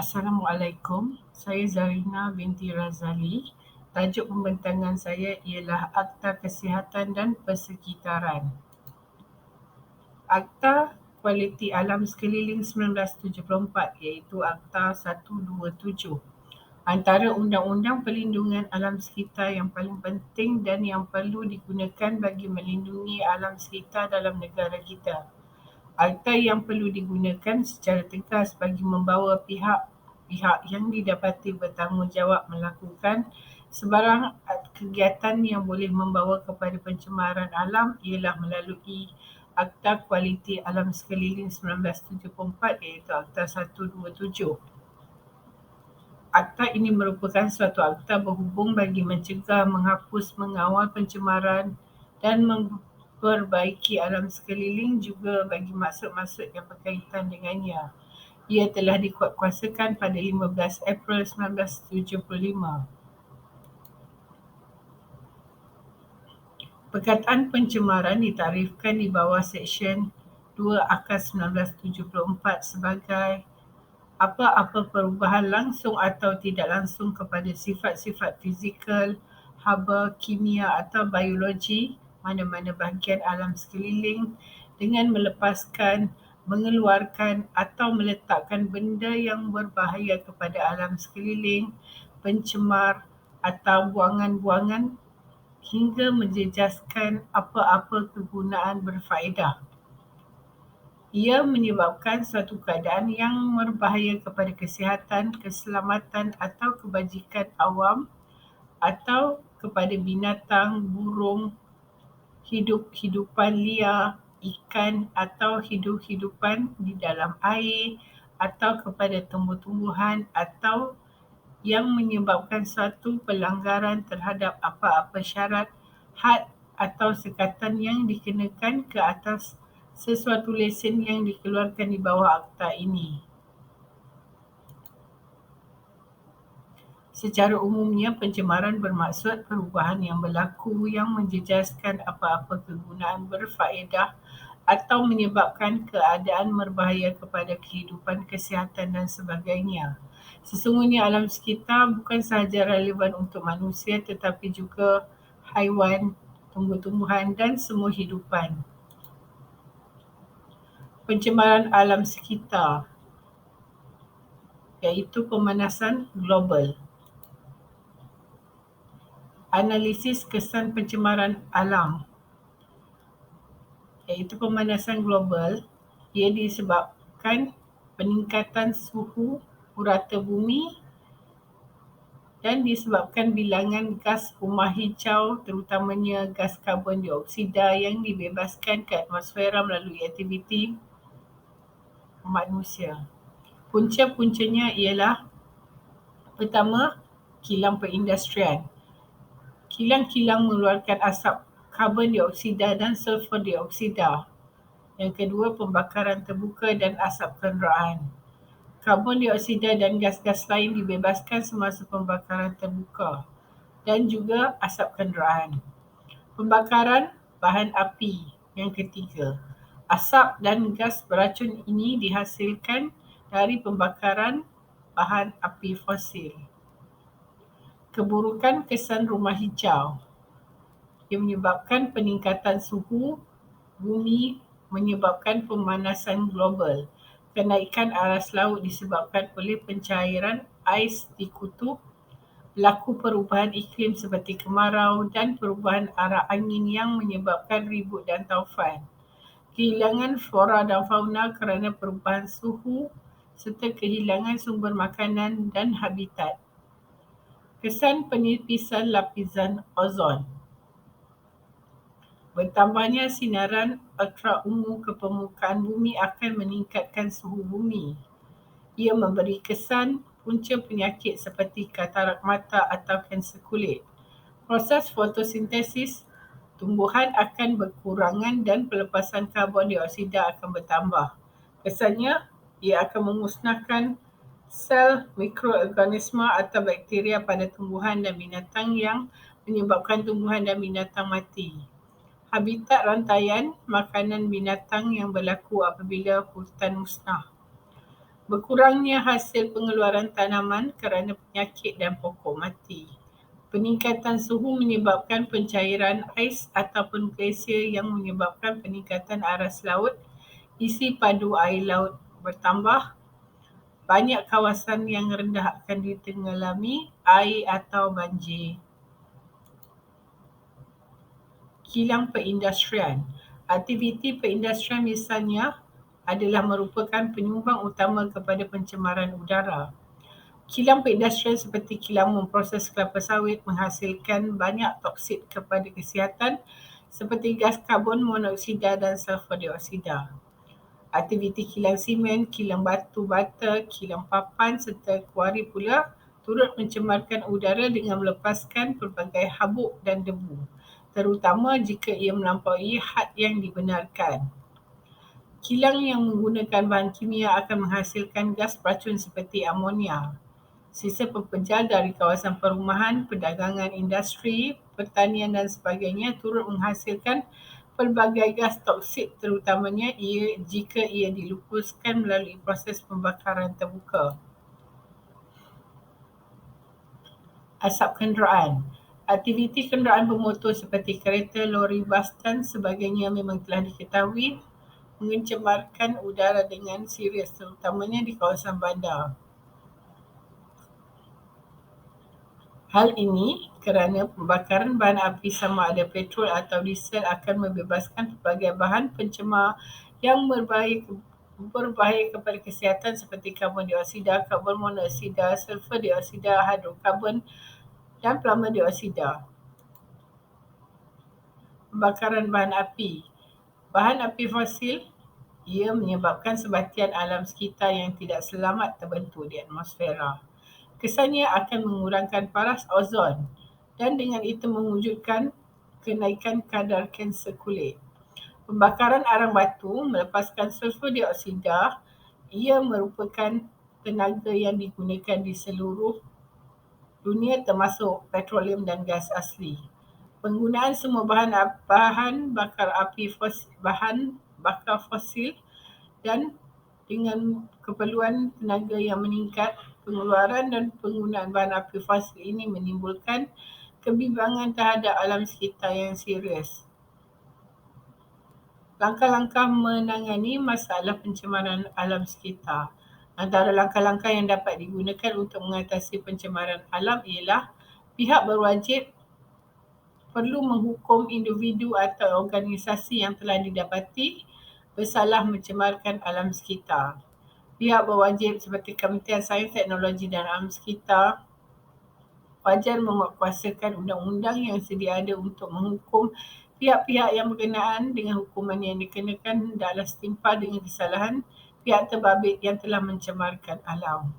Assalamualaikum, saya Zarina binti Razali. Tajuk pembentangan saya ialah Akta Kesihatan dan Persekitaran. Akta Kualiti Alam Sekeliling 1974 iaitu Akta 127. Antara undang-undang perlindungan alam sekitar yang paling penting dan yang perlu digunakan bagi melindungi alam sekitar dalam negara kita. Akta yang perlu digunakan secara tegas bagi membawa pihak yang didapati bertanggungjawab melakukan sebarang kegiatan yang boleh membawa kepada pencemaran alam ialah melalui Akta Kualiti Alam Sekeliling 1974 iaitu Akta 127. Akta ini merupakan suatu akta berhubung bagi mencegah, menghapus, mengawal pencemaran dan memperbaiki alam sekeliling juga bagi maksud-maksud yang berkaitan dengannya. Ia telah dikuatkuasakan pada 15 April 1975. Perkataan pencemaran ditarifkan di bawah Seksyen 2 Akta 1974 sebagai apa-apa perubahan langsung atau tidak langsung kepada sifat-sifat fizikal, haba, kimia atau biologi mana-mana bahagian alam sekeliling dengan melepaskan, mengeluarkan atau meletakkan benda yang berbahaya kepada alam sekeliling, pencemar atau buangan-buangan hingga menjejaskan apa-apa kegunaan berfaedah. Ia menyebabkan suatu keadaan yang berbahaya kepada kesihatan, keselamatan atau kebajikan awam atau kepada binatang, burung, hidup-hidupan liar, ikan atau hidup-hidupan di dalam air atau kepada tumbuh-tumbuhan atau yang menyebabkan suatu pelanggaran terhadap apa-apa syarat, had atau sekatan yang dikenakan ke atas sesuatu lesen yang dikeluarkan di bawah akta ini. Secara umumnya, pencemaran bermaksud perubahan yang berlaku yang menjejaskan apa-apa kegunaan berfaedah atau menyebabkan keadaan berbahaya kepada kehidupan, kesihatan dan sebagainya. Sesungguhnya alam sekitar bukan sahaja relevan untuk manusia tetapi juga haiwan, tumbuh-tumbuhan dan semua hidupan. Pencemaran alam sekitar iaitu pemanasan global. Analisis kesan pencemaran alam iaitu pemanasan global ia disebabkan peningkatan suhu purata bumi dan disebabkan bilangan gas rumah hijau terutamanya gas karbon dioksida yang dibebaskan ke atmosfera melalui aktiviti manusia. Punca-puncanya ialah pertama, kilang perindustrian. Kilang-kilang mengeluarkan asap karbon dioksida dan sulfur dioksida. Yang kedua, pembakaran terbuka dan asap kenderaan. Karbon dioksida dan gas-gas lain dibebaskan semasa pembakaran terbuka dan juga asap kenderaan. Pembakaran bahan api. Yang ketiga, asap dan gas beracun ini dihasilkan dari pembakaran bahan api fosil. Keburukan kesan rumah hijau. Ia menyebabkan peningkatan suhu bumi, menyebabkan pemanasan global. Kenaikan aras laut disebabkan oleh pencairan ais di kutub, berlaku perubahan iklim seperti kemarau dan perubahan arah angin yang menyebabkan ribut dan taufan. Kehilangan flora dan fauna kerana perubahan suhu serta kehilangan sumber makanan dan habitat. Kesan penipisan lapisan ozon. Bertambahnya sinaran ultraungu ke permukaan bumi akan meningkatkan suhu bumi. Ia memberi kesan punca penyakit seperti katarak mata atau kanser kulit. Proses fotosintesis tumbuhan akan berkurangan dan pelepasan karbon dioksida akan bertambah. Kesannya, ia akan memusnahkan sel mikroorganisma atau bakteria pada tumbuhan dan binatang yang menyebabkan tumbuhan dan binatang mati. Habitat rantaian makanan binatang yang berlaku apabila hutan musnah. Berkurangnya hasil pengeluaran tanaman kerana penyakit dan pokok mati. Peningkatan suhu menyebabkan pencairan ais ataupun glasier yang menyebabkan peningkatan aras laut, isi padu air laut bertambah. Banyak kawasan yang rendah akan ditenggelami air atau banjir. Kilang perindustrian. Aktiviti perindustrian misalnya adalah merupakan penyumbang utama kepada pencemaran udara. Kilang perindustrian seperti kilang memproses kelapa sawit menghasilkan banyak toksid kepada kesihatan seperti gas karbon monoksida dan sulfur dioksida. Aktiviti kilang simen, kilang batu bata, kilang papan serta kuari pula turut mencemarkan udara dengan melepaskan pelbagai habuk dan debu, terutama jika ia melampaui had yang dibenarkan. Kilang yang menggunakan bahan kimia akan menghasilkan gas beracun seperti amonia. Sisa pepejal dari kawasan perumahan, perdagangan industri, pertanian dan sebagainya turut menghasilkan pelbagai gas toksid terutamanya jika ia dilupuskan melalui proses pembakaran terbuka. Asap kenderaan. Aktiviti kenderaan bermotor seperti kereta, lori, bas dan sebagainya memang telah diketahui mencemarkan udara dengan serius terutamanya di kawasan bandar. Hal ini kerana pembakaran bahan api sama ada petrol atau diesel akan membebaskan pelbagai bahan pencemar yang berbahaya kepada kesihatan seperti karbon dioksida, karbon monoksida, sulfur dioksida, hidrokarbon dan plama dioksida. Pembakaran bahan api. Bahan api fosil ia menyebabkan sebatian alam sekitar yang tidak selamat terbentuk di atmosfera. Kesannya akan mengurangkan paras ozon dan dengan itu mewujudkan kenaikan kadar kanser kulit. Pembakaran arang batu melepaskan sulfur dioksida. Ia merupakan tenaga yang digunakan di seluruh dunia termasuk petroleum dan gas asli. Penggunaan semua bahan bakar fosil dan dengan keperluan tenaga yang meningkat, pengeluaran dan penggunaan bahan api fosil ini menimbulkan kebimbangan terhadap alam sekitar yang serius. Langkah-langkah menangani masalah pencemaran alam sekitar. Antara langkah-langkah yang dapat digunakan untuk mengatasi pencemaran alam ialah pihak berwajib perlu menghukum individu atau organisasi yang telah didapati bersalah mencemarkan alam sekitar. Pihak berwajib seperti Kementerian Sains, Teknologi dan Alam Sekitar wajar menguatkuasakan undang-undang yang sedia ada untuk menghukum pihak-pihak yang berkenaan dengan hukuman yang dikenakan hendaklah setimpal dengan kesalahan pihak terbabit yang telah mencemarkan alam.